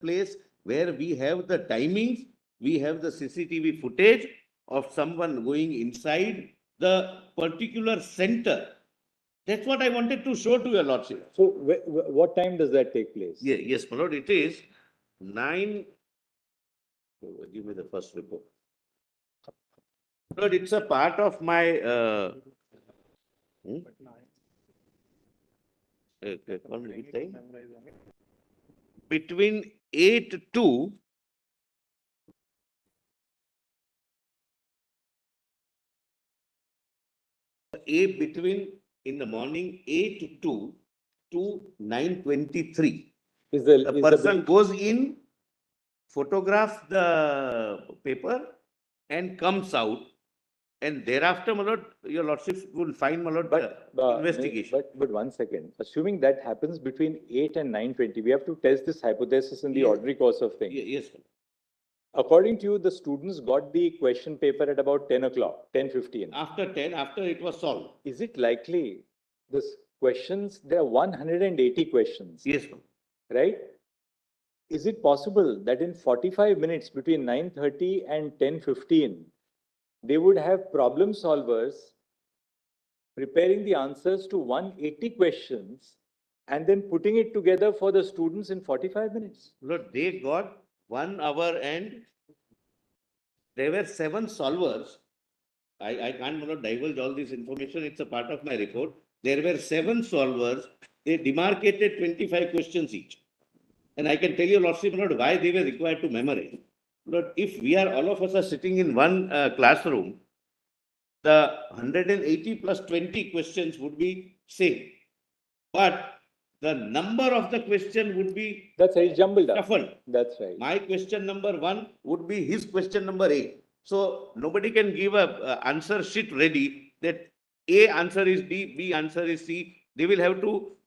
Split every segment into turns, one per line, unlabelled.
place where we have the timings, we have the CCTV footage of someone going inside the particular center. That's what I wanted to show to your lordship.
So what time does that take place?
Yes, my lord, it is 9. Give me the first report. Lord, it's a part of my between 8 to between in the morning 8 to 9:23. The person goes in, photograph the paper and comes out, and thereafter, my lord, your lordship will find, my lord, investigation.
But 1 second. Assuming that happens between 8 and 9:20, we have to test this hypothesis in the ordinary course of things.
Yes, sir.
According to you, the students got the question paper at about 10 o'clock, 10:15.
After 10, after it was solved.
Is it likely this questions, there are 180 questions,
Yes, sir.
right? Is it possible that in 45 minutes between 9:30 and 10:15, they would have problem solvers preparing the answers to 180 questions and then putting it together for the students in 45 minutes?
Look, they got 1 hour and there were 7 solvers. I can't, you know, divulge all this information. It's a part of my report. There were 7 solvers. They demarcated 25 questions each. And I can tell you, lordship, not why they were required to memorize. But if we are, all of us are sitting in one classroom, the 180 plus 20 questions would be same. But the number of the question would be
That's right, jumbled up.
shuffled.
That's right.
My question number 1 would be his question number 8. So nobody can give a answer sheet ready that A answer is B, B answer is C. They will have to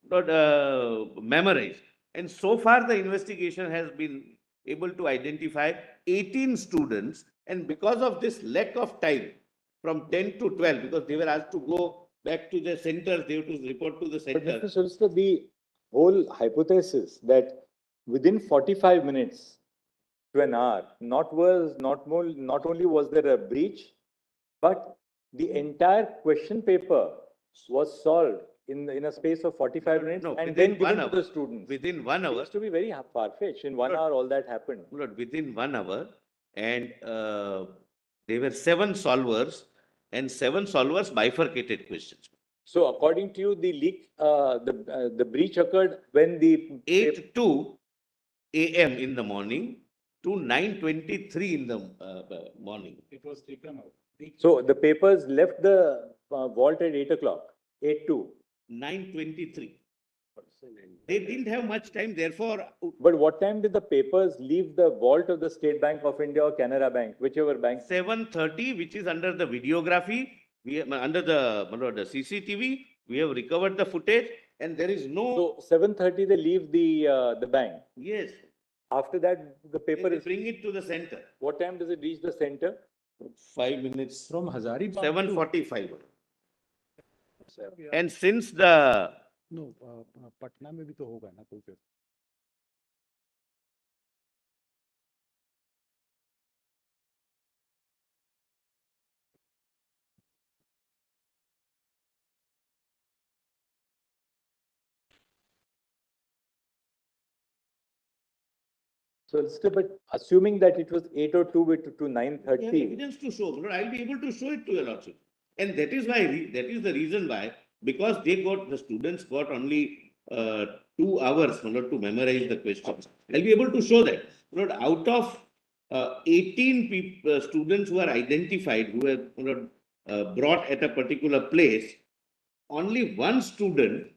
memorize. And so far the investigation has been able to identify 18 students. And because of this lack of time from 10 to 12, because they were asked to go back to the centers, they have to report to the center.
But Mr. Solicitor, the whole hypothesis that within 45 minutes to an hour, not only was there a breach, but the entire question paper was solved in a space of 45 minutes and then given to the students.
Within 1 hour.
It to be very far-fetched. In 1 hour, all that happened.
Within 1 hour, and there were 7 solvers, and 7 solvers bifurcated questions.
So, according to you, the leak, the breach occurred when the
8 to a.m. in the morning to 9:23 in the morning.
It was taken out.
So the papers left the vault at 8 o'clock, 8 to
9:23. They didn't have much time, therefore.
But what time did the papers leave the vault of the State Bank of India or Canara Bank, whichever bank?
7:30, which is under the videography. We have, under the CCTV. We have recovered the footage, and there is no.
So 7:30 they leave the bank.
Yes.
After that, the paper
They
is.
bring it to the center.
What time does it reach the center?
5 minutes.
From Hazaribagh.
7:45. And since the.
No, Patna में भी तो होगा ना कोई paper.
So, but assuming that it was 8:02 to 9:30.
Evidence to show. I'll be able to show it to your lordship. And that is why, that is the reason why, because the students got only 2 hours to memorize the questions. I'll be able to show that. Out of 18 students who are identified, who were brought at a particular place, only 1 student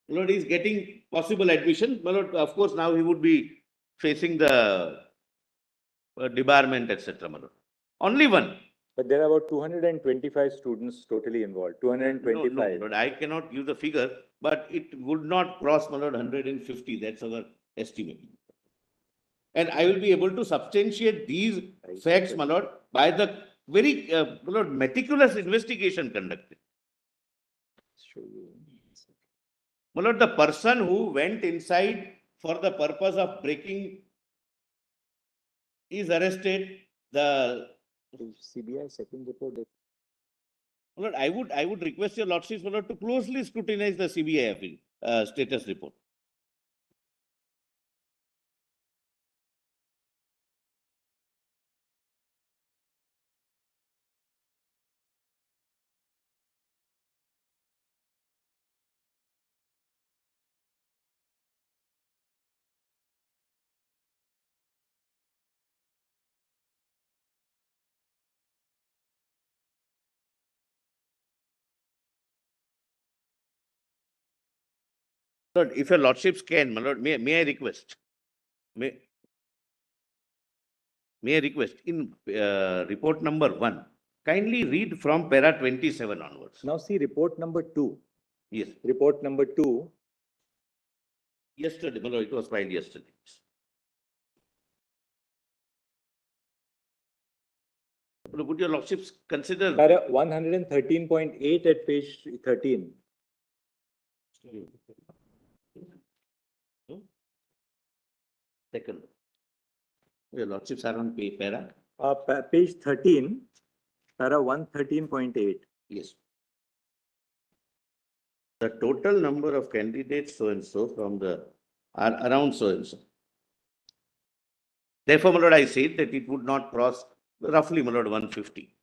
is getting possible admission. Of course, now he would be facing the debarment, etc. Only 1.
But there are about 225 students totally involved. 225.
No, I cannot give the figure, but it would not cross 150. That's our estimate. And I will be able to substantiate these facts, my lord, by the very meticulous investigation conducted. My lord, the person who went inside for the purpose of breaking is arrested. The
CBI second report.
Lord, I would request your lordships, my lord, to closely scrutinize the CBI appeal, status report. Lord, if your lordships can, my lord, may I request? May I request in report number 1, kindly read from para 27 onwards.
Now see report number 2.
Yes,
Report number 2.
yesterday, my lord, it was filed yesterday. Would your lordships consider?
Para 113.8 at page 13.
Second. Your lordships are on para?
Page 13, para 113.8.
Yes. The total number of candidates so and so from the are around so and so. Therefore, my lord, I said that it would not cross roughly, my lord, 150.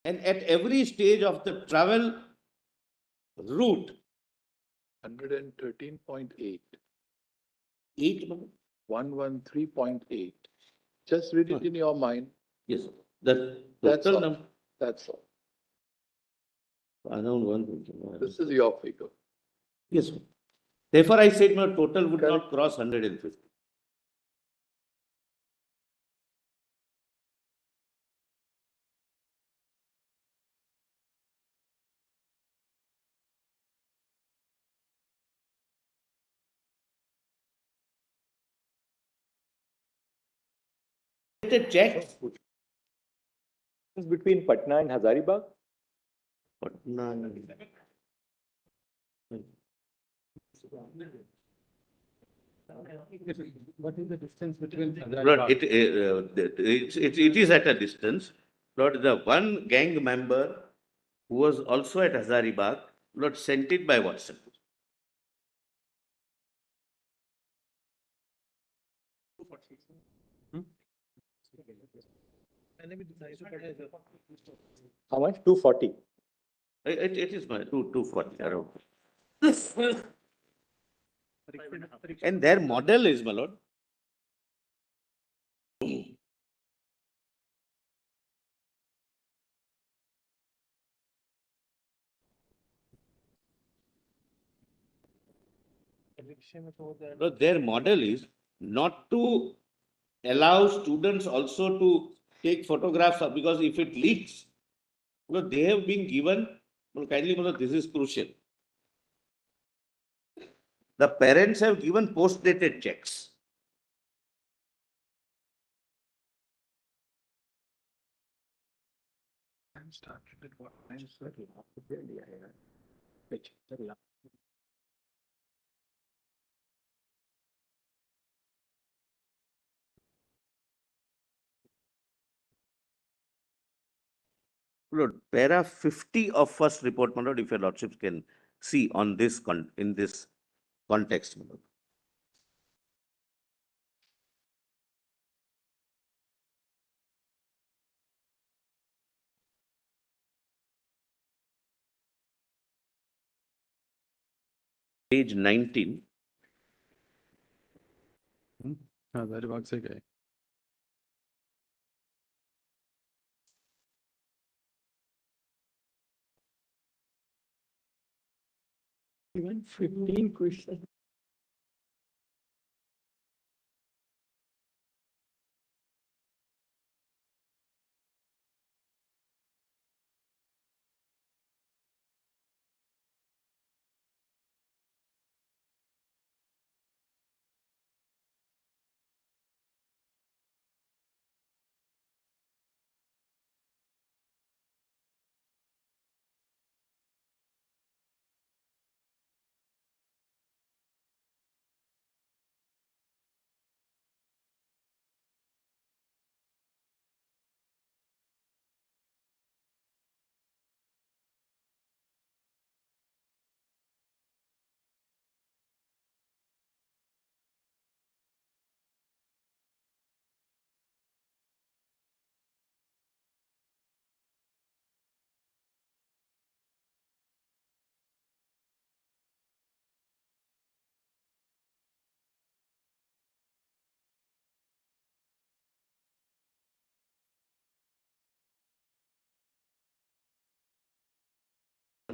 And at every stage of the travel route,
113.8,
8, my lord?
113.8. Just read it in your mind.
Yes, sir. The
That's
total
all.
number
That's all.
around 150.
This is your figure.
Yes, sir. Therefore, I said my total would not
Correct.
cross 150. Check.
Between Patna and Hazaribagh.
Patna.
What is the distance between
Lord,
Hazaribagh?
it is at a distance. Lord, the one gang member who was also at Hazaribagh, Lord, sent it by WhatsApp.
How much? 240.
It is my 240 around. And their model is, my lord. Lord, their model is not to allow students also to take photographs because if it leaks, Lord, they have been given, Lord, kindly, my lord, this is crucial. The parents have given post-dated checks.
Time started at what time, sir?
Lord, para 50 of first report, my lord, if your lordships can see on this in this context, my lord. Page 19.
Hazaribagh से गए
Even 15 questions.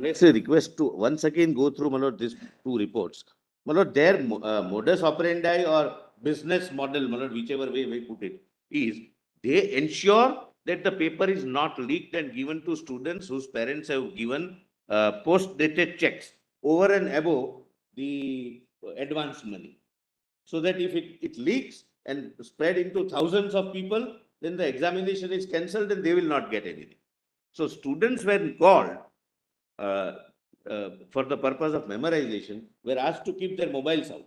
let's say request to once again go through these two reports. Their modus operandi or business model, whichever way we put it, is they ensure that the paper is not leaked and given to students whose parents have given post-dated checks over and above the advance money. So that if it leaks and spread into thousands of people, then the examination is cancelled and they will not get anything. So students when called for the purpose of memorization were asked to keep their mobiles out.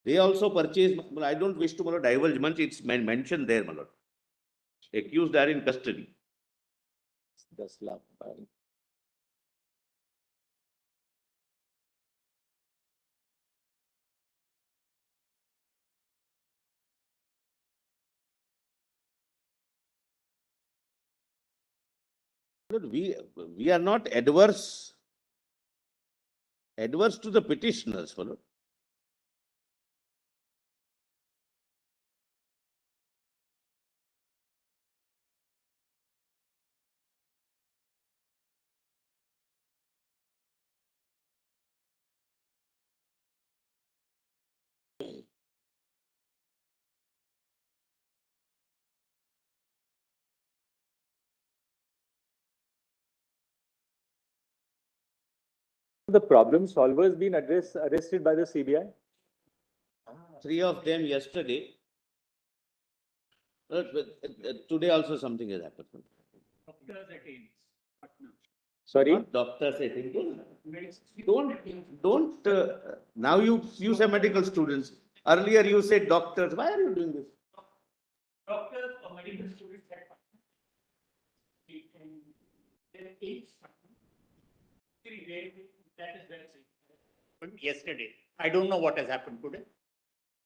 They also purchased, I don't wish to divulge much, it's mentioned there, accused are in custody.
10 lakh.
We are not adverse to the petitioners,
The problem solvers been arrested by the CBI?
3 of them yesterday. Today also something has happened.
Doctors at AIIMS, Patna.
Sorry?
Not doctors, I think. Don't, now you say medical students. Earlier you said doctors. Why are you doing this?
Doctors or medical students at Patna. Their AIIMS Patna. That is very significant. Yesterday. I don't know what has happened today.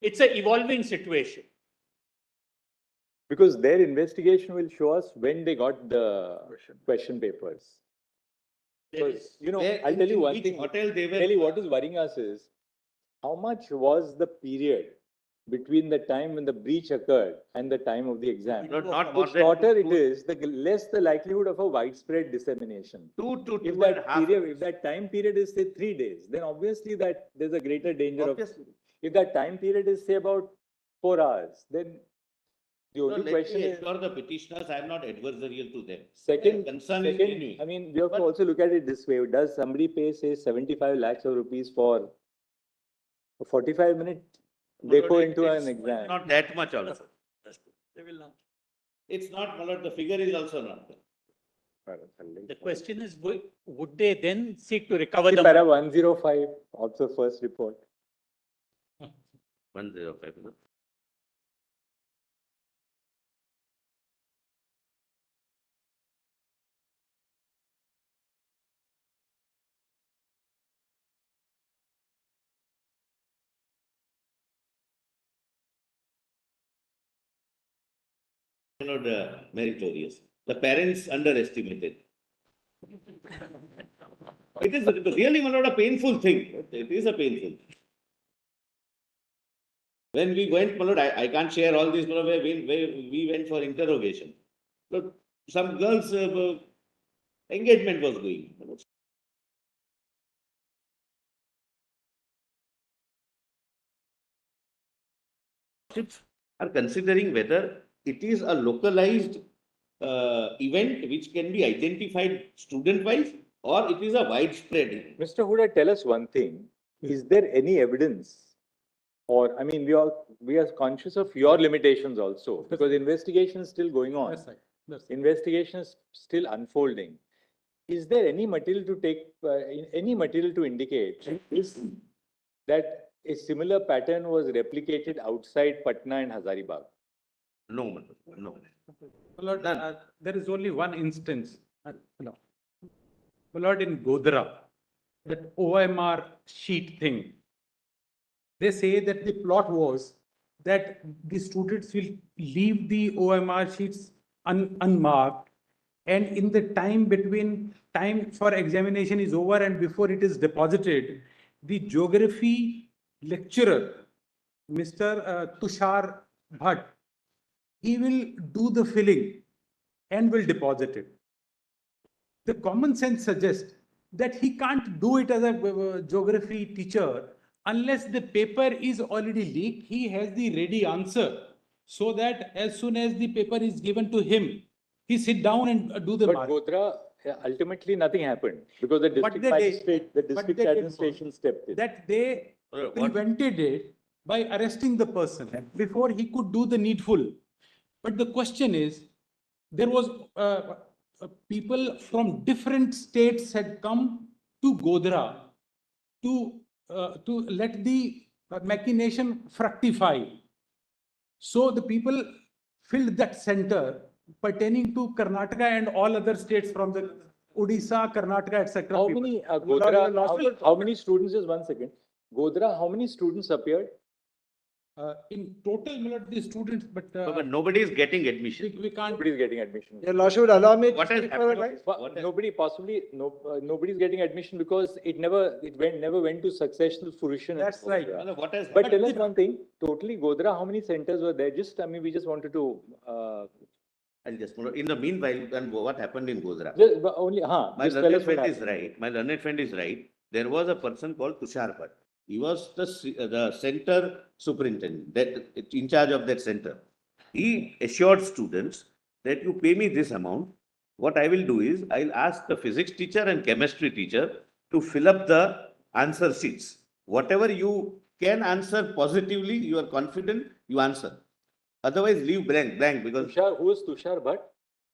It's an evolving situation.
Because their investigation will show us when they got the question papers.
There
Because,
is,
you know,
Where-
I'll tell you
in
one
which
thing.
hotel they were.
Really, what is worrying us is how much was the period between the time when the breach occurred and the time of the exam?
No, not
The
more than
shorter it
two-
is, the less the likelihood of a widespread dissemination.
2 to
If
2.5
that period, if that time period is say 3 days, then obviously that there's a greater danger of.
Obviously.
If that time period is say about 4 hours, then the
No,
only
let
question
me
is.
assure the petitioners, I am not adversarial to them.
Second,
Their concern is
second,
genuine.
I mean, we have
But-
to also look at it this way. Does somebody pay, say, 75 lakhs of rupees for a 45-minute deco into an exam?
Not that much also.
they will not.
It's not, the figure is also not there.
The question is, would they then seek to recover
See,
the
para
money?
105 of the first report.
105. The meritorious. The parents underestimated. It is really not a painful thing. It is a painful thing. When we went, I can't share all this, where we went for interrogation. But some girls' engagement was going. Are considering whether it is a localized event which can be identified student-wise or it is a widespread event.
Mr. Huda, tell us one thing. Is there any evidence? Or, I mean, we are conscious of your limitations also, because investigation is still going on.
That's right. That's right.
Investigation is still unfolding. Is there any material to take, any material to indicate is that a similar pattern was replicated outside Patna and Hazaribagh?
No, no.
My Lord,
None.
there is only one instance. No. My Lord, in Godhra, that OMR sheet thing, they say that the plot was that the students will leave the OMR sheets unmarked, and in the time between time for examination is over and before it is deposited, the geography lecturer, Mr. Tushar Bhatt, he will do the filling and will deposit it. The common sense suggests that he can't do it as a geography teacher unless the paper is already leaked. He has the ready answer, so that as soon as the paper is given to him, he sit down and do the
But
mark.
Godhra, ultimately nothing happened because the
What
district
they did-
magistrate, the
what
district
they did was
administration stepped in.
that they
What-
prevented it by arresting the person before he could do the needful. But the question is, there was people from different states had come to Godhra to let the machination fructify. So the people filled that center pertaining to Karnataka and all other states from the Odisha, Karnataka, etc.
How
people.
many,
Lord,
Godhra, how many students, just 1 second. Godhra, how many students appeared?
In total, my lord, the students,
But nobody is getting admission.
we can't.
Nobody is getting admission.
Your lordship would allow me to
What has
speak for a
happened?
while?
What has-
Nobody possibly, nobody is getting admission because never went to successful fruition. in
That's right.
Godhra.
What has
But
happened?
tell us one thing, totally Godhra, how many centers were there? Just, I mean, we just wanted to,
I'll just, in the meanwhile, then what happened in Godhra?
just but only,
My
just tell
learned
us what
friend is
happened.
right. My learned friend is right. There was a person called Tushar Bhatt. He was the center superintendent, that in charge of that center. He assured students that you pay me this amount. What I will do is I'll ask the physics teacher and chemistry teacher to fill up the answer sheets. Whatever you can answer positively, you are confident, you answer. Otherwise, leave blank because
Tushar, who is Tushar Bhatt?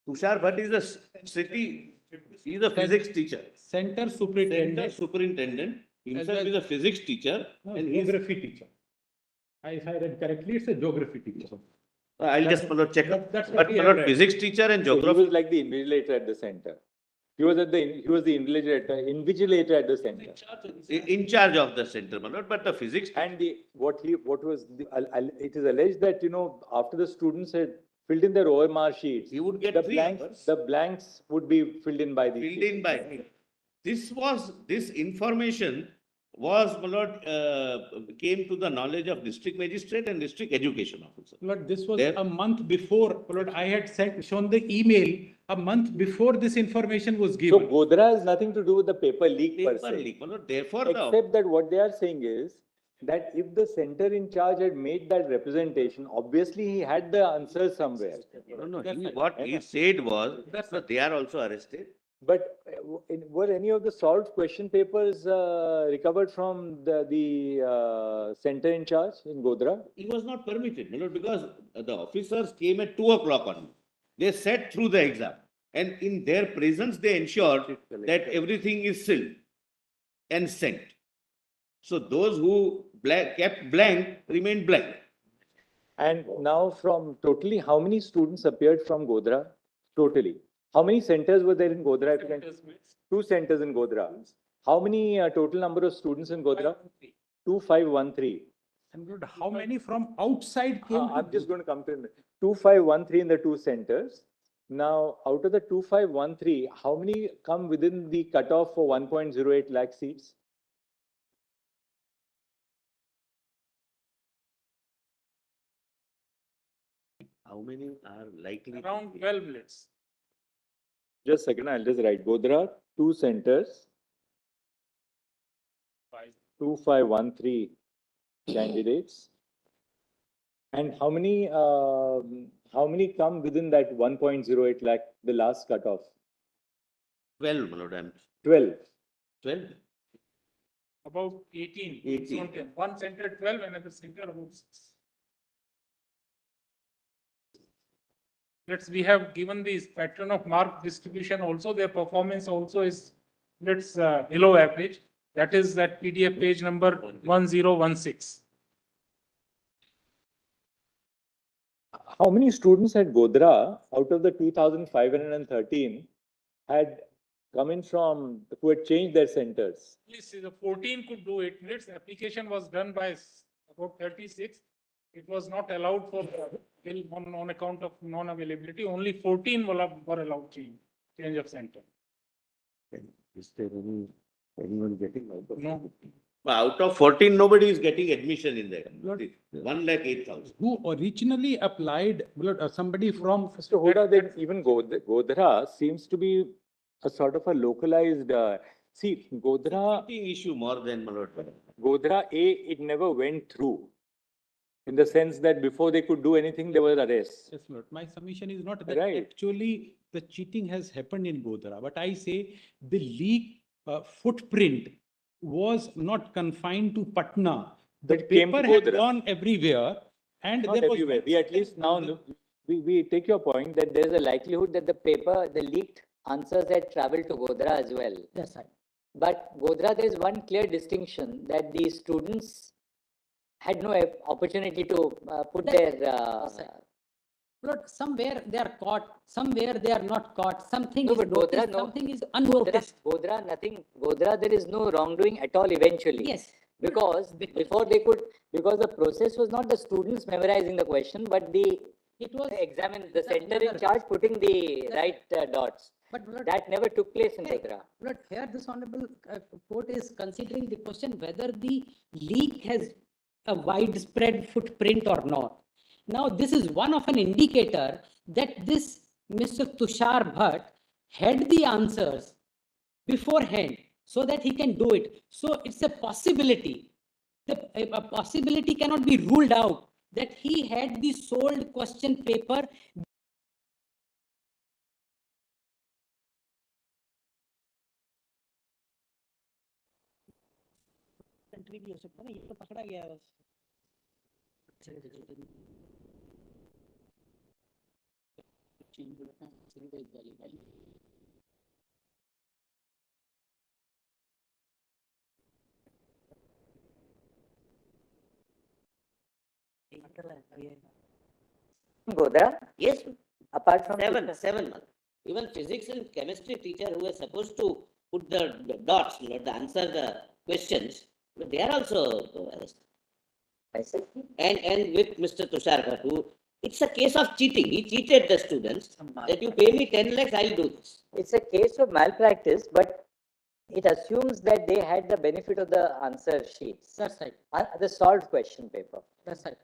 Tushar Bhatt is a city, he is a physics teacher.
Center
Center
superintendent,
superintendent, himself
well-
is a physics teacher and he's,
geography teacher. If I read correctly, it's a geography teacher.
I'll just check.
That's what
But
we have read.
physics teacher and
So he
geography,
was like the invigilator at the center. He was the invigilator at the center.
in charge of the center, but the physics,
And it is alleged that, after the students had filled in their OMR sheets,
he would get
the
3
blanks,
hours
the blanks would be filled in by the.
filled in by me. This information was, came to the knowledge of district magistrate and district education officer.
Lord, this was
There-
a month before, Lord, I had shown the email a month before this information was
So
given.
Godhra has nothing to do with the paper leak per
Paper
se.
leak, therefore the,
Except that what they are saying is that if the center in charge had made that representation, obviously he had the answer somewhere.
no,
That's right.
what he said was,
That's
they are also arrested.
But were any of the solved question papers recovered from the center in charge in Godhra?
He was not permitted, because the officers came at 2 o'clock only. They sat through the exam and in their presence, they ensured that everything is sealed and sent. So those who kept blank remained blank.
And now from totally, how many students appeared from Godhra? Totally. How many centers were there in Godhra? If you can- 2 centers in Godhra. How many total number of students in Godhra? 2513.
And Lord, how many from outside came? to
I'm just going to come to it. 2513 in the 2 centers. Now, out of the 2513, how many come within the cutoff for 1.08 lakh seats?
How many are likely? to
Around
be?
12 minutes.
Just a second, I'll just write. Godhra, 2 centers, 2513 candidates. And how many come within that 1.08 lakh, the last cutoff?
12, I'm
12.
12.
About 18.
18.
One center 12, another center about 6. We have given this pattern of mark distribution also, their performance also is, below average. That is that PDF page number 1016.
How many students at Godhra out of the 2,513 had come in from, who had changed their centers?
Please, the 14 could do it. Its application was done by about 36. It was not allowed for on account of non-availability. Only 14 were allowed change of center.
Is there anyone getting out of?
No.
Out of 14, nobody is getting admission in there.
Lord,
1,08,000.
who originally applied, Lord, somebody from,
Mr. Hoda, that even Godhra seems to be a sort of a localized, See, Godhra,
Cheating issue more than Malad.
Godhra A, it never went through. In the sense that before they could do anything, there were arrests.
Yes, Lord. My submission is not that
Right.
actually the cheating has happened in Godhra, but I say the leak footprint was not confined to Patna. The
But it came to
paper had
Godhra.
gone everywhere, and
Not
there was
everywhere.
one
We at least now, we take your point that there's a likelihood that the leaked answers had traveled to Godhra as well.
That's right.
But Godhra, there is one clear distinction that the students had no opportunity to put their.
That's right. But somewhere they are caught, somewhere they are not caught, something
No,
is
but Godhra,
noticed,
no.
something is
Godhra,
unnoticed.
Godhra, nothing. Godhra, there is no wrongdoing at all eventually.
Yes.
Because before they could, because the process was not the students memorizing the question, but the
It was,
the center in charge putting the right dots.
but
That never took place in Godhra.
but here this honorable court is considering the question whether the leak has a widespread footprint or not. Now, this is one of an indicator that this Mr. Tushar Bhatt had the answers beforehand so that he can do it. So it's a possibility. A possibility cannot be ruled out that he had the sold question paper. भी हो सकता है ना, ये तो पकड़ा गया है।
Godhra?
Yes,
Apart from
seven months. Even physics and chemistry teacher who were supposed to put the dots, the answer the questions, but they are also arrested.
I see.
And with Mr. Tushar Bhatt, who it's a case of cheating. He cheated the students that you pay me 10 lakhs, I'll do this.
It's a case of malpractice, but it assumes that they had the benefit of the answer sheets,
That's right.
the solved question paper.
That's right.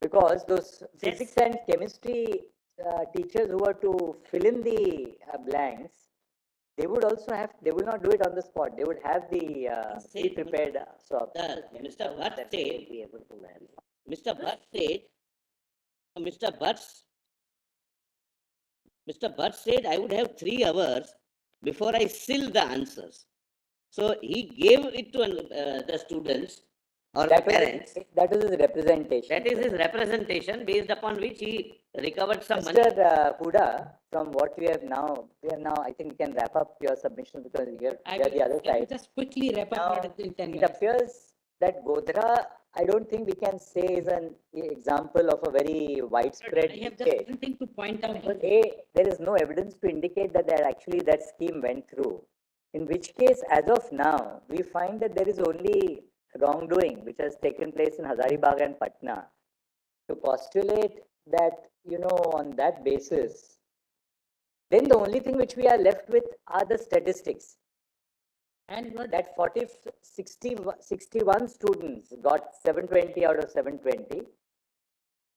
Because those physics and chemistry teachers who were to fill in the blanks, they would also have, they would not do it on the spot. They would have the pre-prepared swab.
Mr. Bhatt said, Mr. Bhatt said, Mr. Bhatt said I would have 3 hours before I seal the answers. So he gave it to the students or parents.
That was his representation.
That is his representation based upon which he recovered some money.
Mr. Huda, from what we have now, I think we can wrap up your submission because you're the other
I will
side.
just quickly wrap
Now,
up in 10
it
minutes.
appears that Godhra, I don't think we can say is an example of a very widespread
I have just
case.
one thing to point out.
But there is no evidence to indicate that actually that scheme went through. In which case, as of now, we find that there is only wrongdoing which has taken place in Hazaribagh and Patna. To postulate that, on that basis, then the only thing which we are left with are the statistics.
And
That 61 students got 720 out of 720.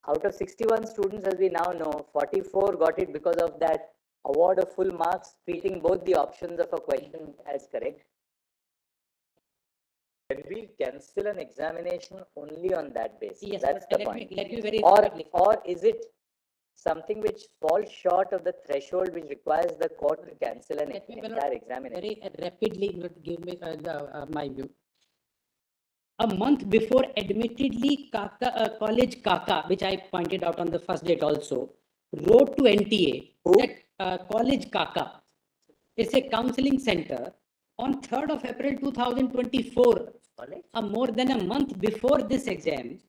Out of 61 students, as we now know, 44 got it because of that award of full marks, treating both the options of a question as correct. Can we cancel an examination only on that basis?
yes,
That's the
let
point.
me very
Or is it something which falls short of the threshold which requires the court to cancel an
Let me
entire examination?
very rapidly give me my view. A month before, admittedly, College Kaka, which I pointed out on the first date also, wrote to NTA that College Kaka is a counseling center on 3rd of April 2024, more than a month before this exam.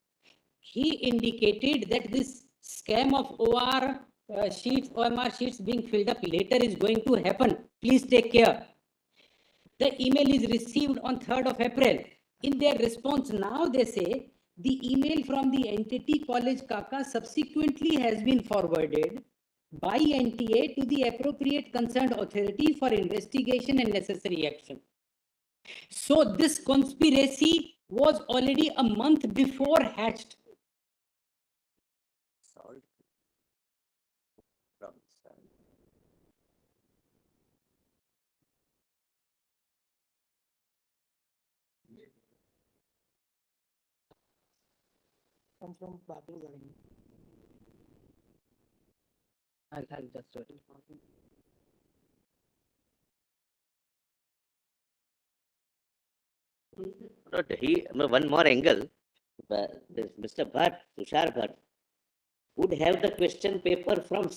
He indicated that this scam of OMR sheets being filled up later is going to happen. Please take care. The email is received on 3rd of April. In their response now, they say the email from the entity College Kaka subsequently has been forwarded by NTA to the appropriate concerned authority for investigation and necessary action. So this conspiracy was already a month before hatched. Come from Babu Garden. I'll just do it.
But one more angle, this Mr. Bhatt, Tushar Bhatt, would have the question paper from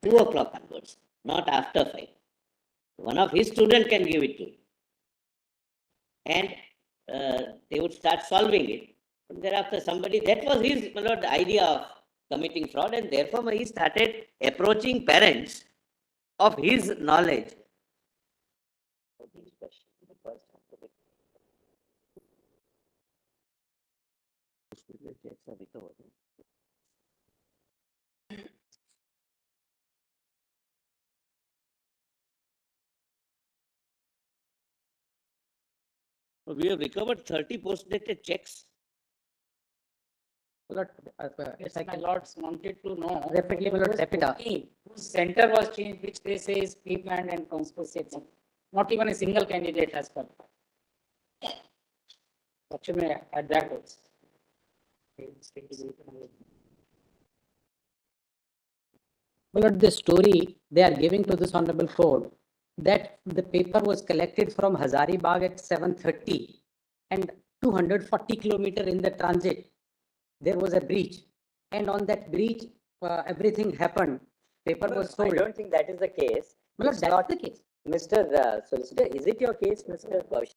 2 o'clock onwards, not after 5. One of his student can give it to him. And they would start solving it. And thereafter somebody, that was his the idea of committing fraud, and therefore he started approaching parents of his knowledge. We have recovered 30 post-dated checks.
Yes, my lords wanted to know. Rapidly, my lord, whose center was changed, which they say is pre-planned and conspiracy. Not even a single candidate has come. Actually, at that was. But the story they are giving to this honorable court that the paper was collected from Hazaribagh at 7:30 and 240 kilometer in the transit, there was a breach. And on that breach, everything happened. Paper was
I
sold.
don't think that is the case.
Well,
It's
that's
not-
the case.
Mr. Solicitor, is it your case, Mr. Kaushik?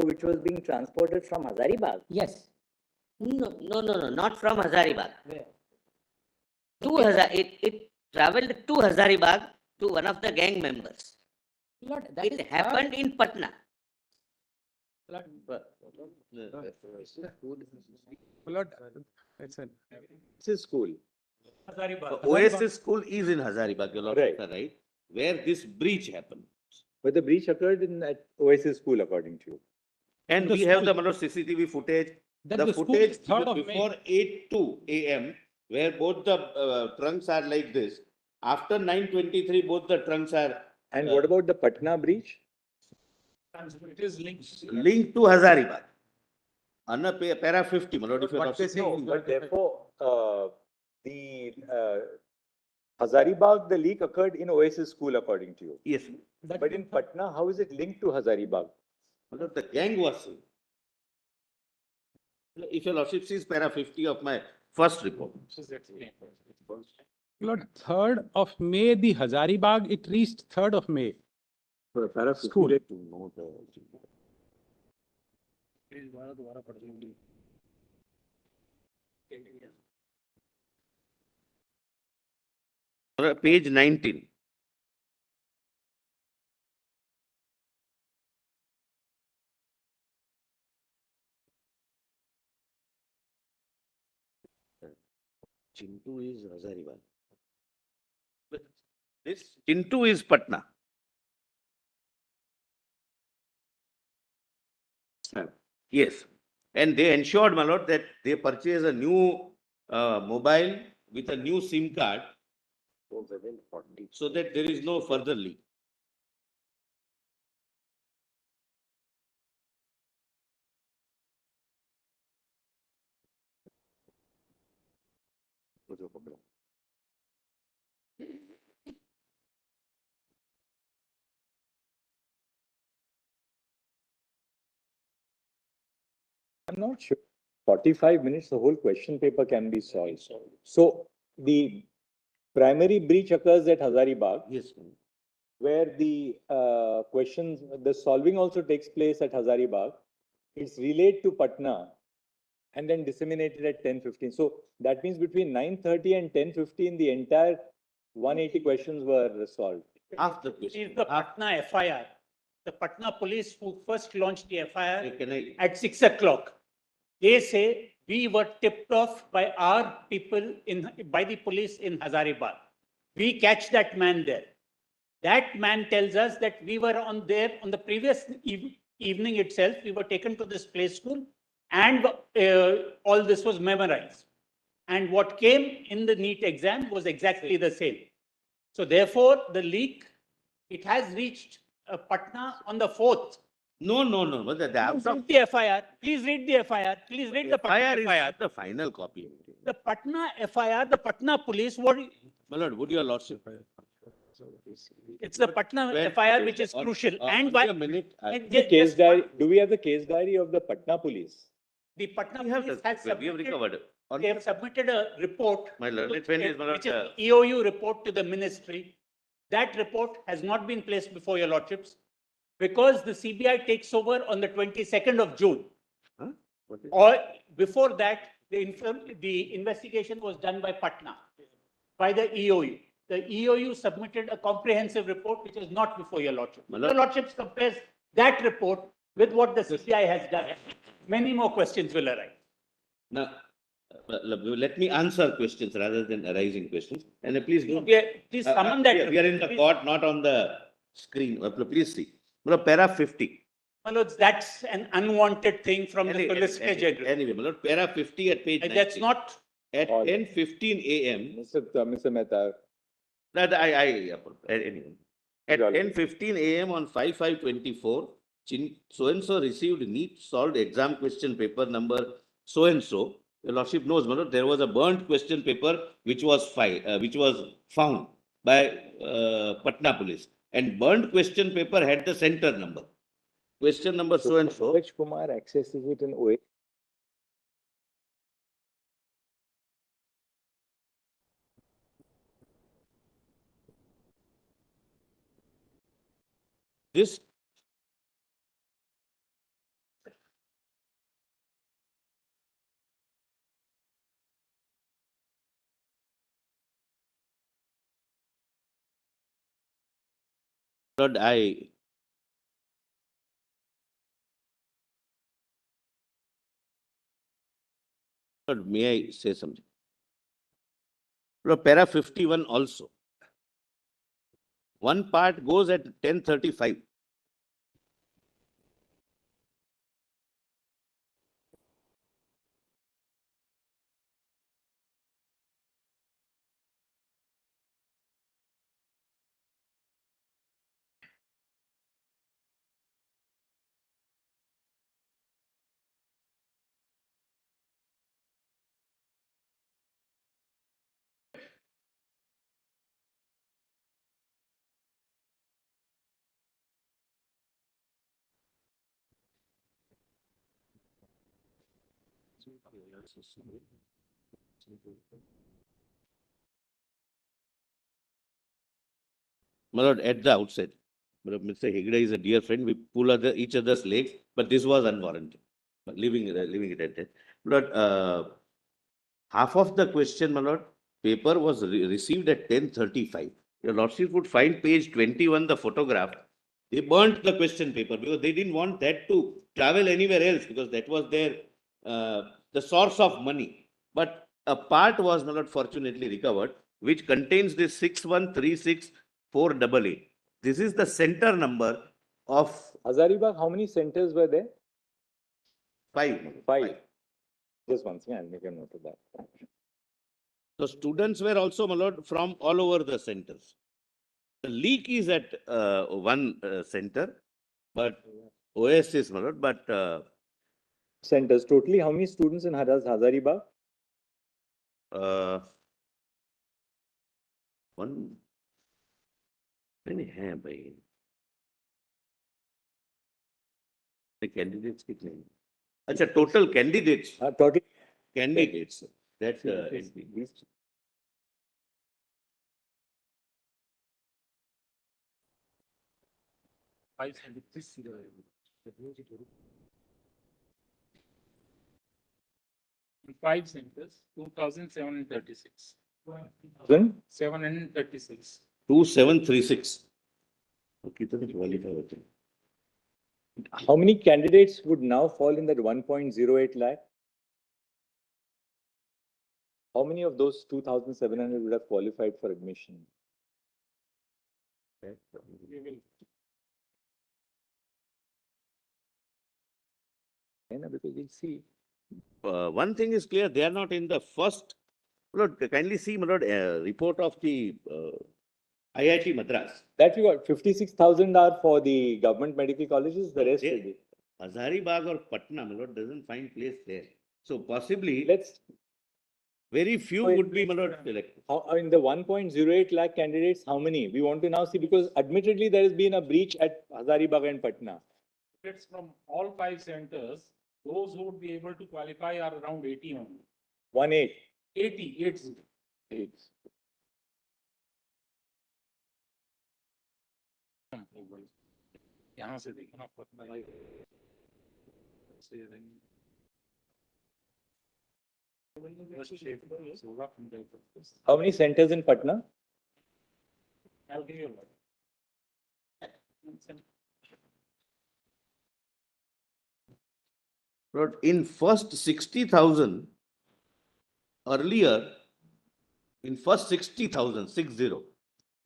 Which was being transported from Hazaribagh?
Yes.
No, not from Hazaribagh.
Where?
It traveled to Hazaribagh to one of the gang members.
Lord, that
It
is
happened in Patna.
My lord, it's a,
This is school.
Oasis school is in Hazaribagh, your lordship,
Right.
right? Where this breach happened.
But the breach occurred in at Oasis school, according to you.
And
The
we have
school-
the CCTV footage,
that
the
the school
footage
is 3rd of May.
before 8:02 a.m., where both the trunks are like this. After 9:23, both the trunks are
And what about the Patna breach?
It is linked.
linked to Hazaribagh. Under para 50, my lord, if your
What they
lordship.
say
No,
is
but
that-
therefore, the Hazaribagh, the leak occurred in Oasis school, according to you.
Yes,
that-
But in Patna, how is it linked to Hazaribagh?
my lord, the gang was seen. If your lordship sees para 50 of my first report.
Lord, 3rd of May, the Hazaribagh, it reached 3rd of May. School.
Page 19. Chintu is Hazaribagh. This Chintu is Patna. Yes, and they ensured, my lord, that they purchase a new mobile with a new SIM card so that there is no further leak.
I'm not sure. 45 minutes, the whole question paper can be solved. So the primary breach occurs at Hazaribagh,
Yes.
where the questions, the solving also takes place at Hazaribagh. It's relayed to Patna and then disseminated at 10:15. So that means between 9:30 and 10:15, the entire 180 questions were solved.
After
It is
question.
the Patna FIR. The Patna police who first launched the FIR
Can I?
at 6 o'clock. They say we were tipped off by our people by the police in Hazaribagh. We catch that man there. That man tells us that we were on the previous evening itself, we were taken to this play school and all this was memorized. And what came in the NEET exam was exactly the same. So therefore, the leak, it has reached Patna on the 4th.
No, but the
Please
absence of
read the FIR. Please read the FIR. Please read the Patna
FIR is
FIR.
not the final copy.
The Patna FIR, the Patna police, what,
My lord, would your lordship?
it's the Patna
When-
FIR which is
on-
crucial. And
only
why,
a minute.
and
The case
just
diary,
one-
do we have the case diary of the Patna police?
the Patna
We have
police
the-
has
we have
submitted,
recovered. On-
they have submitted a report.
My lord,
to-
let me finish, my lord,
Which is the EOU report to the ministry. That report has not been placed before your lordships because the CBI takes over on the 22nd of June.
Huh? What is-
Or before that, the investigation was done by Patna, by the EOU. The EOU submitted a comprehensive report which is not before your lordship.
My
Your
lord-
lordships compares that report with what the CBI has done. Many more questions will arise.
Now, let me answer questions rather than arising questions. And please don't.
Please summon that.
We are in the
Please-
court, not on the screen. Please see. My lord, para 50.
My lords, that's an unwanted thing from the
Any-
Solicitor
any-
General.
Anyway, my lord, para 50 at page
And that's
90.
not,
At
All-
10:15 a.m.
Mr. Mehta,
That anyway. At
Jolly.
10:15 a.m. on 5/5/24, so-and-so received Neet solved exam question paper number so-and-so. Your lordship knows, my lord, there was a burnt question paper which was found by Patna police. And burnt question paper had the center number. Question number so-and-so.
Which Kumar accesses it in OA?
This Lord, Lord, may I say something? Lord, para 51 also. One part goes at 10:35. My lord, at the outset, my lord, Mr. Hegde is a dear friend. We pull each other's legs, but this was unwarranted. But leaving it at that. My lord, half of the question, my lord, paper was received at 10:35. Your lordship would find page 21, the photograph. They burnt the question paper because they didn't want that to travel anywhere else because that was their the source of money. But a part was, my lord, fortunately recovered, which contains this 6136488. This is the center number of
Hazaribagh, how many centers were there?
5. my lord,
Five. Just one second, I'll make a note of that.
So students were also, my lord, from all over the centers. The leak is at one center, but OSS, my lord, but
Centers, totally, how many students in Hazaribagh?
one. Many have by the candidates. Acha, total candidates.
Total.
Candidates. That
These-
5 centers, 2,736.
Then,
736.
2736. कितने qualify होते हैं?
how many candidates would now fall in that 1.08 lakh? How many of those 2,700 would have qualified for admission?
We will
Because we'll see.
One thing is clear, they are not in the first. Lord, kindly see, my lord, report of the IIT Madras.
That we got 56,000 are for the government medical colleges, the rest will be.
Hazaribagh or Patna, my lord, doesn't find place there. So possibly,
Let's,
very few
Wait,
would be, my lord, selected.
in the 1.08 lakh candidates, how many? We want to now see, because admittedly there has been a breach at Hazaribagh and Patna.
It's from all 5 centers, those who would be able to qualify are around 80 only.
1.8.
80, 80.
Eight.
यहाँ से देखना पड़ता है।
How many centers in Patna?
I'll give you a lot.
Lord, in first 60,000, earlier, in first 60,000, 60,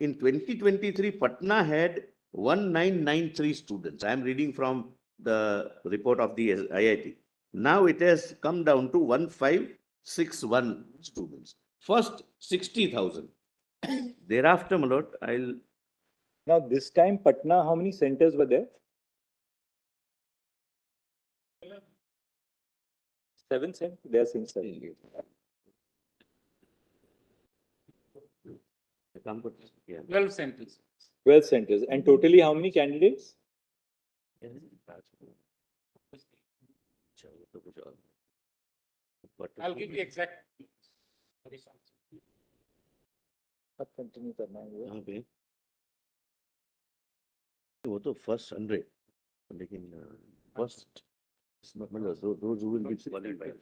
in 2023, Patna had 1993 students. I am reading from the report of the IIT. Now it has come down to 1561 students. First 60,000. Thereafter, my lord, I'll
Now this time Patna, how many centers were there? 7 centers. They are saying 7.
come put, yeah.
12 centers.
12 centers. And totally how many candidates?
I'll give you exact.
अब continue करना है ये.
यहाँ पे वो तो first 100 लेकिन first मतलब those who will be qualified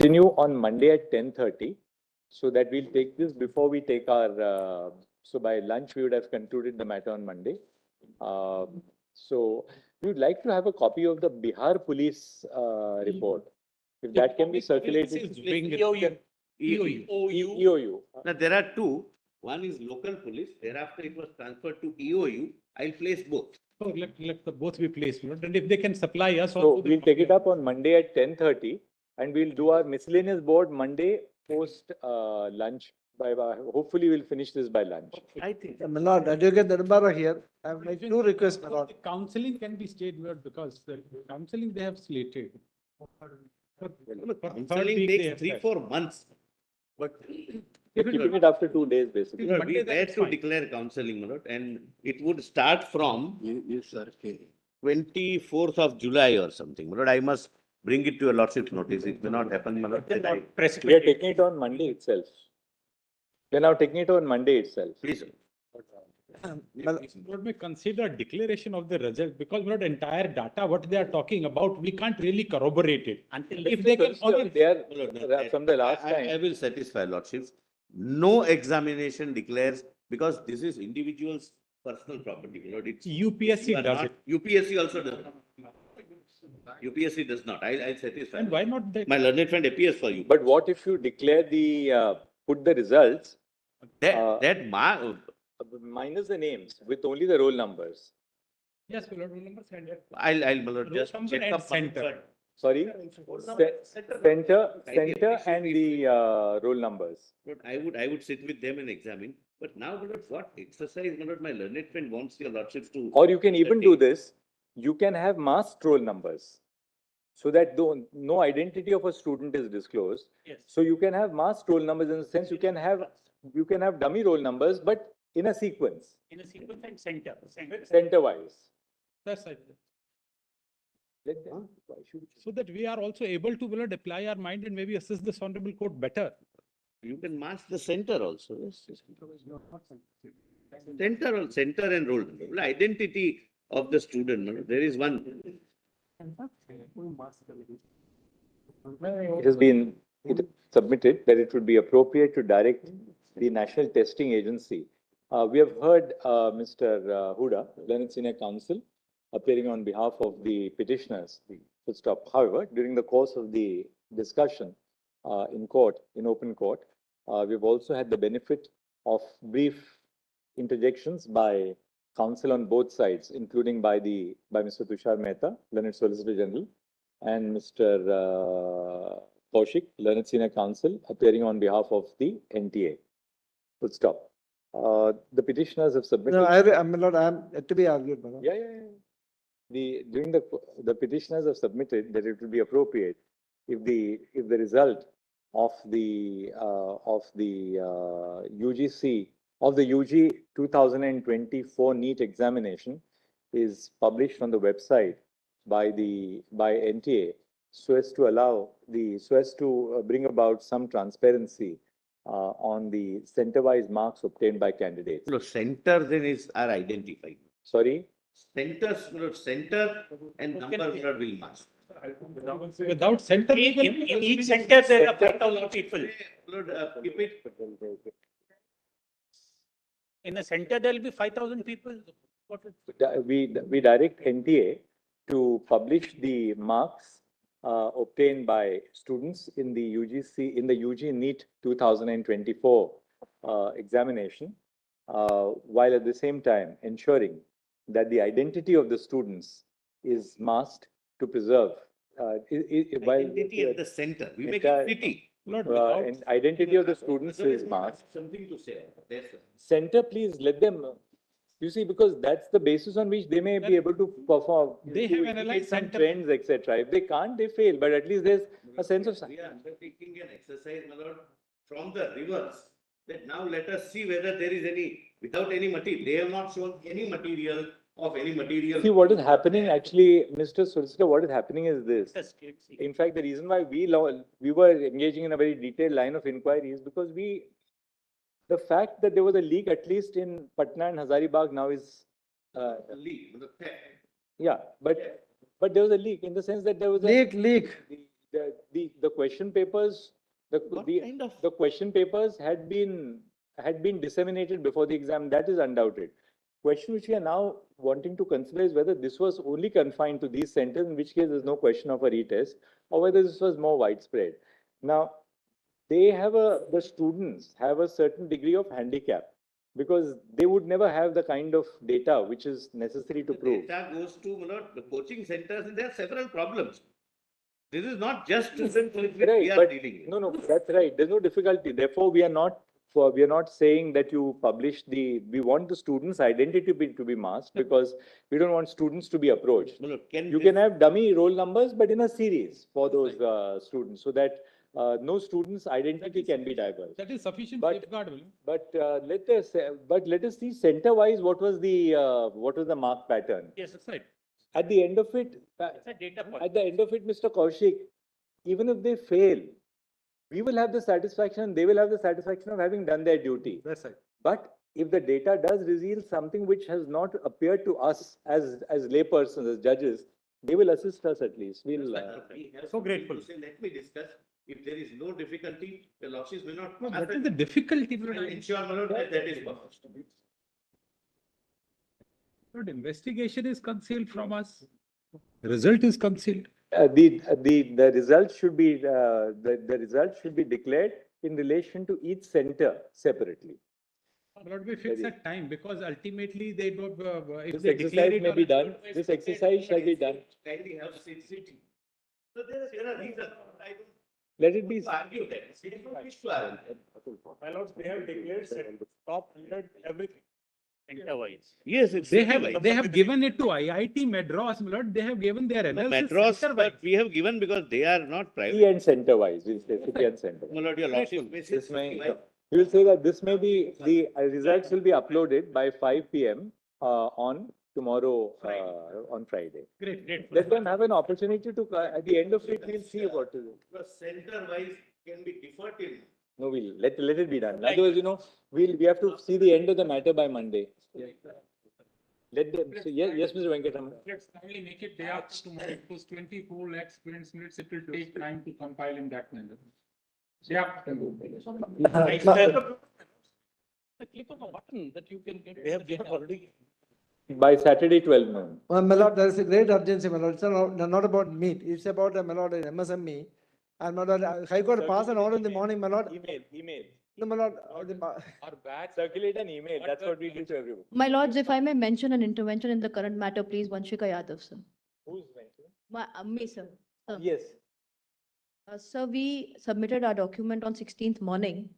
continue on Monday at 10:30, so that we'll take this before we take our, so by lunch, we would have concluded the matter on Monday. So we would like to have a copy of the Bihar Police report. If that can be circulated.
EOU. EOU.
Now, there are two. One is local police. Thereafter, it was transferred to EOU. I'll place both.
So let the both be placed, my lord, and if they can supply us.
So
also the
we'll take it
copy.
up on Monday at 10:30, and we'll do our miscellaneous board Monday post lunch. Hopefully we'll finish this by lunch.
I think.
My lord, Advocate Darbara here. I have made two requests, my lord.
The counseling can be stayed, my lord, because the counseling they have slated.
Counseling takes 3-4 months. But
We're keeping it after 2 days, basically.
we
Monday,
were
that's
to
fine.
declare counseling, my lord, and it would start from
Yes, sir. Okay.
24th of July or something. My lord, I must bring it to your lordship's notice. It may not happen, my lord. that I-
We are
Precipitate.
taking it on Monday itself. We are now taking it on Monday itself.
Please.
Lord, may consider declaration of the result, because my lord, entire data, what they are talking about, we can't really corroborate it.
Until
If they can only.
They are,
My lord, no,
from the last
I
time,
will satisfy lordships. No examination declares, because this is individual's personal property, my lord. It's-
UPSC
you are
does
not-
it.
UPSC also does not. UPSC does not. I'll satisfy.
And why not that?
My learned friend appears for you.
but what if you declare put the results,
That
minus the names, with only the roll numbers?
Yes, my lord, roll number send it.
I'll, my lord,
Roll
just
number
check
and
up.
center.
Sorry? Center and the roll numbers.
But I would sit with them and examine. But now, my lord, what exercise, my lord, my learned friend wants your lordships to.
Or you can even do this, you can have masked roll numbers, so that though no identity of a student is disclosed.
Yes.
So you can have masked roll numbers in the sense you can have dummy roll numbers, but in a sequence,
In a sequence and center.
center wise.
That's right.
Let them, why should
So that we are also able to, my lord, apply our mind and maybe assist this honorable court better.
You can mask the center also. Yes. Center and roll number. Well, identity of the student. No? There is one.
It has been submitted that it would be appropriate to direct the National Testing Agency. We have heard Mr. Huda, Learned Senior Counsel, appearing on behalf of the petitioners. Full stop. However, during the course of the discussion in court, in open court, we've also had the benefit of brief interjections by counsel on both sides, including by Mr. Tushar Mehta, Learned Solicitor General, and Mr. Kaushik, Learned Senior Counsel, appearing on behalf of the NTA. Full stop. The petitioners have submitted.
No, my lord, I am yet to be argued, my lord.
Yeah. The petitioners have submitted that it would be appropriate if the result of the UGC of the UG 2024 NEET examination is published on the website by NTA, so as to bring about some transparency on the center-wise marks obtained by candidates.
No, center then are identified.
Sorry.
Center and number will mask.
Without center.
In each center, there are 5,000 people.
Keep it.
In a center, there will be 5,000 people.
We direct NTA to publish the marks obtained by students in the UG NEET 2024 examination, while at the same time ensuring that the identity of the students is masked to preserve.
Identity at the center. We make it pretty.
And identity of the students is masked.
Something to say. Yes, sir.
Center, please let them. You see, because that's the basis on which they may be able to perform.
They
to
have
indicate
analyzed
some
center.
trends, etc. If they can't, they fail. But at least there's a sense of.
We are undertaking an exercise, my lord, from the reverse. That now let us see whether there is any, without any material. They have not shown any material of any material.
See, what is happening actually, Mr. Solicitor, what is happening is this.
Let's see.
In fact, the reason why we were engaging in a very detailed line of inquiry is because the fact that there was a leak, at least in Patna and Hazaribagh now is,
Leak, the theft.
yeah, but there was a leak in the sense that there was
Leak.
the the question papers,
What kind of?
the question papers had been disseminated before the exam. That is undoubted. Question which we are now wanting to consider is whether this was only confined to these centers, in which case there's no question of a retest, or whether this was more widespread. Now, the students have a certain degree of handicap because they would never have the kind of data which is necessary to prove.
Data goes to, you know, the coaching centers, and there are several problems. This is not just students with which we are dealing with.
No, that's right. There's no difficulty. Therefore, we are not saying that you publish we want the students' identity to be masked because we don't want students to be approached.
No,
You can have dummy roll numbers, but in a series for those students, so that no student's identity can be diverged.
That is sufficient
But-
safeguard. Will.
But let us see center-wise what was the mark pattern.
Yes, that's right.
At the end of it,
It's a data point.
at the end of it, Mr. Kaushik, even if they fail, we will have the satisfaction, they will have the satisfaction of having done their duty.
That's right.
But if the data does reveal something which has not appeared to us as laypersons, as judges, they will assist us at least. We'll.
We have
So
something
grateful.
to say. Let me discuss. If there is no difficulty, the losses may not.
No, that is the difficulty.
I will ensure, my lord, that that is possible.
But investigation is concealed from us. The result is concealed.
The result should be the result should be declared in relation to each center separately.
But we fix that time because ultimately they don't. If
This
they declare
exercise
it
may
on
be
a-
done. This exercise shall be done.
Kindly have city. So there are reasons. I don't
Let it be.
argue that. We don't wish to argue.
My lords, they have declared top 100 everything. Center-wise.
Yes, it's.
They have given it to IIT Madras, my lord. They have given their analysis.
Metros,
center-wise.
but we have given because they are not private.
City and center-wise, we'll say city and center.
My lord, your lordship.
This may, we will say that this may be, the results will be uploaded by 5 p.m. On tomorrow, on Friday.
Great.
Let them have an opportunity to, at the end of it, we'll see what is it.
The center wise can be deferred till.
No, let it be done. Otherwise, we have to see the end of the matter by Monday. Let them, so yes, Mr. Venkataraman.
Let's kindly make it day after tomorrow, because 24 lakh students minutes, it will take time to compile in that manner. Yeah.
Click on the button that you can get. They have given already.
By Saturday, 12 noon.
My lord, there is a great urgency, my lord. It's not about meat. It's about, my lord, MSME. And my lord, High Court passed an order in the morning, my lord.
Email.
No, my lord,
Our batch.
Circulate an email. That's what we do to everyone.
My lords, if I may mention an intervention in the current matter, please, Vanshika Yadav, sir.
Who's mentioned?
Me, sir.
Yes.
Sir, we submitted our document on 16th morning.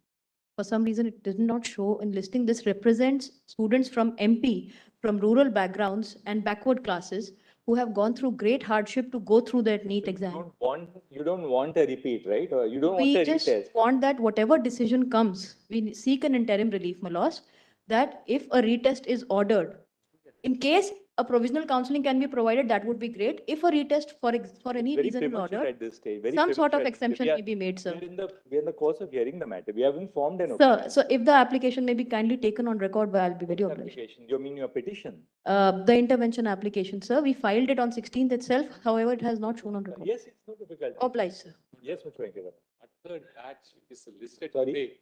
For some reason, it did not show in listing. This represents students from MP, from rural backgrounds and backward classes who have gone through great hardship to go through that NEET exam.
You don't want a repeat, right? Or you don't
We
want a
just
retest.
want that whatever decision comes, we seek an interim relief, my lords, that if a retest is ordered, in case a provisional counseling can be provided, that would be great. If a retest for any
Very
reason is
premature
ordered,
at this stage. Very
some sort of
premature.
exemption
We are-
may be made, sir.
We are in the course of hearing the matter. We haven't formed an
Sir, so if the application may be kindly taken on record, I'll be very obliged.
application. You mean your petition?
The intervention application, sir, we filed it on 16th itself, however, it has not shown on record.
Yes, it's no difficult.
Obliged, sir.
Yes, Mr. Venkataraman.
Third batch is listed
Sorry?
today.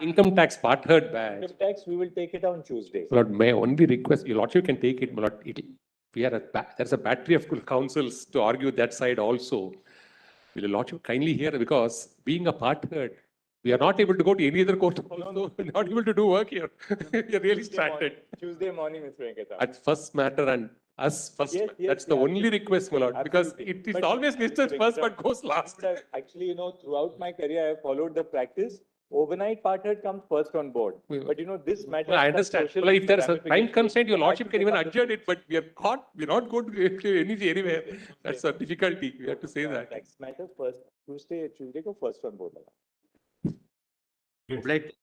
Income tax part third batch.
Income tax, we will take it on Tuesday.
Lord, may I only request, your lordship can take it, my lord, we are there's a battery of councils to argue that side also. Will your lordship kindly hear, because being a part third, we are not able to go to any other court also, we're not able to do work here. We are really stranded.
Tuesday morning, Mr. Venkataraman.
At first matter and us first,
Yes, yes,
that's the
yeah,
only request, my lord, because
Absolutely.
it is
But-
always listed first but goes last.
Actually, throughout my career, I have followed the practice. Overnight part third comes first on board. But this matter.
Well, I
has
understand.
social
Well, if there is a time
ramifications,
constraint, your
I have
lordship
to
can
take
even
up the-
adjourn it, but we are caught, we're not going to anywhere. That's a difficulty. We have to say that.
Tax matter first, Tuesday go first on board.
Would like